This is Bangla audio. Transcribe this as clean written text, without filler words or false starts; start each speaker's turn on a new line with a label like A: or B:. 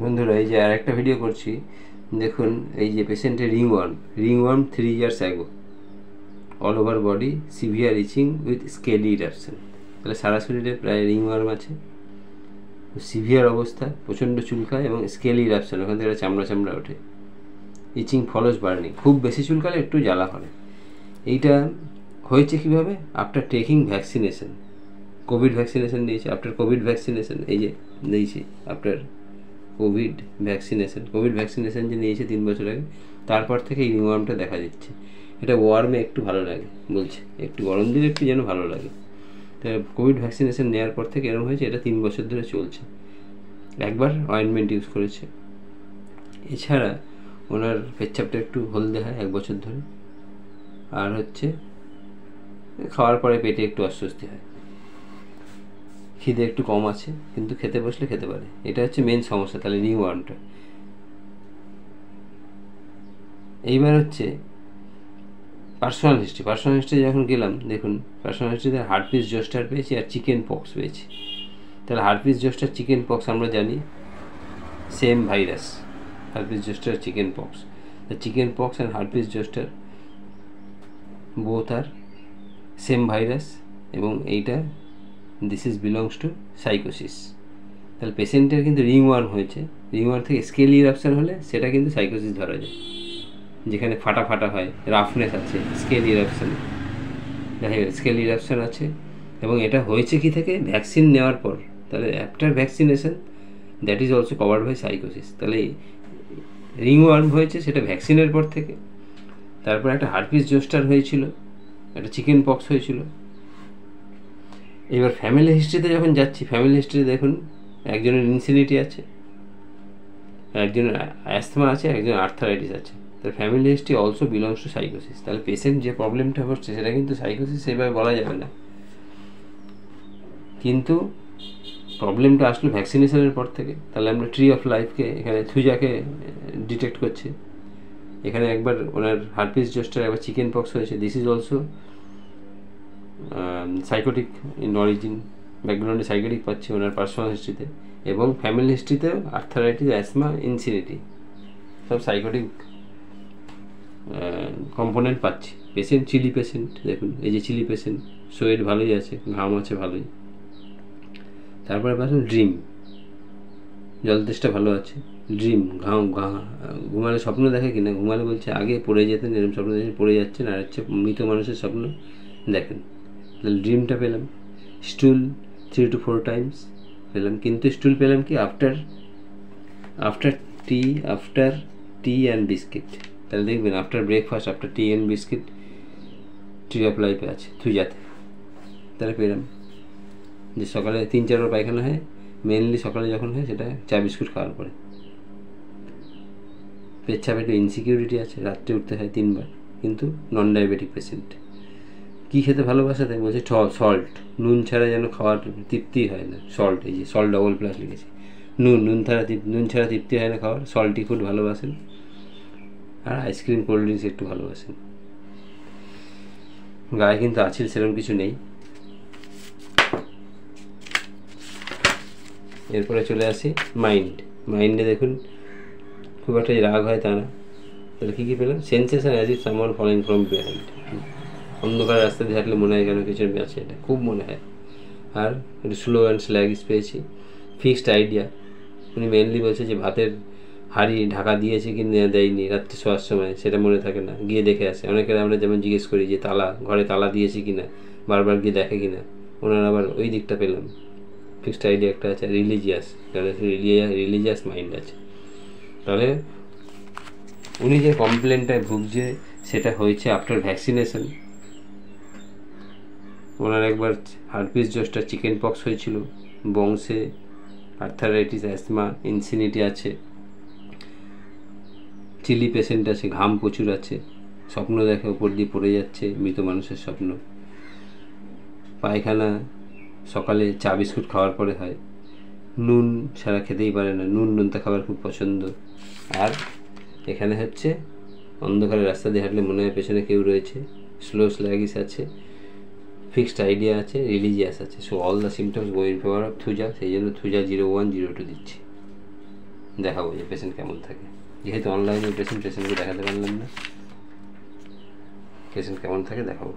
A: বন্ধুরা, এই যে আর একটা ভিডিও করছি, দেখুন এই যে পেশেন্টের ringworm 3 years ago, all over body severe itching with scaly eruption. তাহলে সারা শরীরে প্রায় রিংওয়ার্ম আছে, সিভিয়ার অবস্থা, প্রচণ্ড চুলকায় এবং স্কেলি ইরাপশন, ওখান থেকে চামড়া চামড়া ওঠে, ইচিং ফলোস বার্নিং, খুব বেশি চুলকালে একটু জ্বালা করে। এইটা হয়েছে কীভাবে? After taking vaccination, Covid vaccination দিয়েছে। আফটার কোভিড ভ্যাকসিনেশন, এই যে দিয়েছি আফটার কোভিড ভ্যাকসিনেশন যে নিয়েছে 3 বছর আগে, তারপর থেকে এই রিংওয়ার্মটা দেখা দিচ্ছে। এটা ওয়ার্মে একটু ভালো লাগে বলছে, একটু গরম দিলে একটু যেন ভালো লাগে। তো কোভিড ভ্যাকসিনেশন নেওয়ার পর থেকে এরকম হয়েছে। এটা 3 বছর ধরে চলছে। একবার অয়েনমেন্ট ইউজ করেছে, এছাড়া ওনার পেচ্ছাপটা একটু হলদে হয় 1 বছর ধরে, আর হচ্ছে খাওয়ার পরে পেটে একটু অস্বস্তি হয়, খিদে একটু কম আছে, কিন্তু খেতে বসলে খেতে পারে। এটা হচ্ছে মেন সমস্যা তাহলে রিংওয়ার্মটা। এইবার হচ্ছে পার্সোনাল হিস্ট্রি যখন গেলাম, দেখুন পার্সোনাল হিস্ট্রিতে হার্পিস জোস্টার পেয়েছি আর চিকেন পক্স পেয়েছি। তাহলে হার্পিস জোস্টার চিকেন পক্স আমরা জানি same virus, herpes zoster chicken pox. The chicken pox and herpes zoster both are same virus, এবং এইটা this is belongs to sycosis. তাহলে পেশেন্টের কিন্তু রিংওয়ার্ম হয়েছে, রিংওয়ার্ম থেকে স্কেলি ইরাপশন হলে সেটা কিন্তু সাইকোসিস ধরা যায়, যেখানে ফাটা ফাটা হয়, রাফনেস আছে, স্কেল ইরাপশন, যাই হোক স্কেল ইরাপশন আছে। এবং এটা হয়েছে কি থেকে? ভ্যাকসিন নেওয়ার পর। তাহলে after vaccination that is also covered by sycosis. তাহলে রিংওয়ার্ম হয়েছে সেটা ভ্যাকসিনের পর থেকে। তারপর একটা হার্পিস জোস্টার হয়েছিল, একটা চিকেন পক্স হয়েছিল। এবার ফ্যামিলি হিস্ট্রিতে যখন যাচ্ছি, ফ্যামিলি হিস্ট্রিতে দেখুন একজনের ইনসিনিটি আছে, একজনের অ্যাস্থমা আছে, একজনের আর্থারাইটিস আছে। তাহলে family history also belongs to sycosis. তাহলে পেশেন্ট যে প্রবলেমটা হচ্ছে সেটা কিন্তু সাইকোসিস সেভাবে বলা যাবে না, কিন্তু প্রবলেমটা আসলো ভ্যাকসিনেশনের পর থেকে। তাহলে আমরা ট্রি অফ লাইফকে এখানে থুজাকে ডিটেক্ট করছি। এখানে একবার ওনার হার্পিস জোস্টার, একবার চিকেন পক্স হয়েছে। This is also psychotic in origin, ব্যাকগ্রাউন্ডে সাইকোটিক পাচ্ছি ওনার পার্সোনাল হিস্ট্রিতে, এবং ফ্যামিলি হিস্ট্রিতেও আর্থারাইটিস, অ্যাসমা, ইনসিনিটি, সব সাইকোটিক কম্পোনেন্ট পাচ্ছি। পেশেন্ট চিলি পেশেন্ট, দেখুন এই যে চিলি পেশেন্ট, সোয়েট ভালোই আছে, ঘাম আছে ভালোই। তারপরে পাচ্ছেন ড্রিম, জলতেষ্টা ভালো আছে, ড্রিম ঘুমালে স্বপ্ন দেখে কিনা, ঘুমালে বলছে আগে পড়ে যেতেন, এরকম স্বপ্ন দেখে পড়ে যাচ্ছেন, আর হচ্ছে মৃত মানুষের স্বপ্ন দেখেন। তাহলে ড্রিমটা পেলাম। স্টুল 3 to 4 times পেলাম, কিন্তু স্টুল পেলাম কি আফটার টি অ্যান্ড বিস্কিট। তাহলে দেখবেন after breakfast, after T and biscuit tree of লাইফে আছে থুজাতে। তাহলে পেলাম যে সকালে 3-4 বার পায়খানা হয়, মেনলি সকালে যখন হয় সেটা চা বিস্কুট খাওয়ার পরে। পেচ্ছাপে একটু ইনসিকিউরিটি আছে, রাত্রে উঠতে হয় 3 বার, কিন্তু নন ডায়াবেটিক পেশেন্ট। কী খেতে ভালোবাসে? তাই বলছে সল্ট, নুন ছাড়া যেন খাওয়ার তৃপ্তি হয় না। সল্ট, এই যে সল্ট ডবল প্লাস লিখেছি, নুন ছাড়া তৃপ্তি হয় না খাওয়ার। সল্টি ফুড ভালোবাসেন, আর আইসক্রিম, কোল্ড ড্রিঙ্কস একটু ভালোবাসেন। গায়ে কিন্তু আছে সেরকম কিছু নেই। এরপরে চলে আসি মাইন্ডে দেখুন খুব একটা রাগ হয় তা না। তাহলে কী কী পেলাম? Sensation as if someone following from behind, অন্ধকার রাস্তা দিয়ে হাঁটলে মনে হয় কেন কিছু আছে, এটা খুব মনে হয়। আর একটু স্লো অ্যান্ড স্ল্যাগিশ পেয়েছি। ফিক্সড আইডিয়া, উনি মেনলি বলছে যে ভাতের হাঁড়ি ঢাকা দিয়েছে কি দেয়নি রাত্রে শোয়ার সময়, সেটা মনে থাকে না, গিয়ে দেখে আসে। অনেকের আমরা যেমন জিজ্ঞেস করি যে ঘরে তালা দিয়েছে কি না, বারবার গিয়ে দেখে কি না। ওনার আবার ওই দিকটা পেলাম। ফিক্সড আইডিয়া একটা আছে, রিলিজিয়াস মাইন্ড আছে। তাহলে উনি যে কমপ্লেনটায় ভুগছে সেটা হয়েছে আফটার ভ্যাকসিনেশন। ওনার একবার হার্পিস জোস্টার চিকেন পক্স হয়েছিল, বংশে আর্থারাইটিস, অ্যাসমা, ইনসিনিটি আছে, চিলি পেশেন্ট আছে, ঘাম প্রচুর আছে, স্বপ্ন দেখে ওপর দিয়ে পড়ে যাচ্ছে, মৃত মানুষের স্বপ্ন। পায়খানা সকালে চা বিস্কুট খাওয়ার পরে হয়, নুন ছাড়া খেতেই পারে না, নোনতা খাবার খুব পছন্দ। আর এখানে হচ্ছে অন্ধকারে রাস্তা দিয়ে হাঁটলে মনে হয় পেছনে কেউ রয়েছে, স্লো স্ল্যাগিস আছে, ফিক্সড আইডিয়া আছে, রিলিজিয়াস আছে। So all the symptoms go in favour of thuja, সেই জন্য থুজা 0102 দিচ্ছি। দেখাবো যে পেশেন্ট কেমন থাকে। যেহেতু অনলাইনে পেশেন্টকে দেখাতে পারলাম না, পেশেন্ট কেমন থাকে দেখাবো।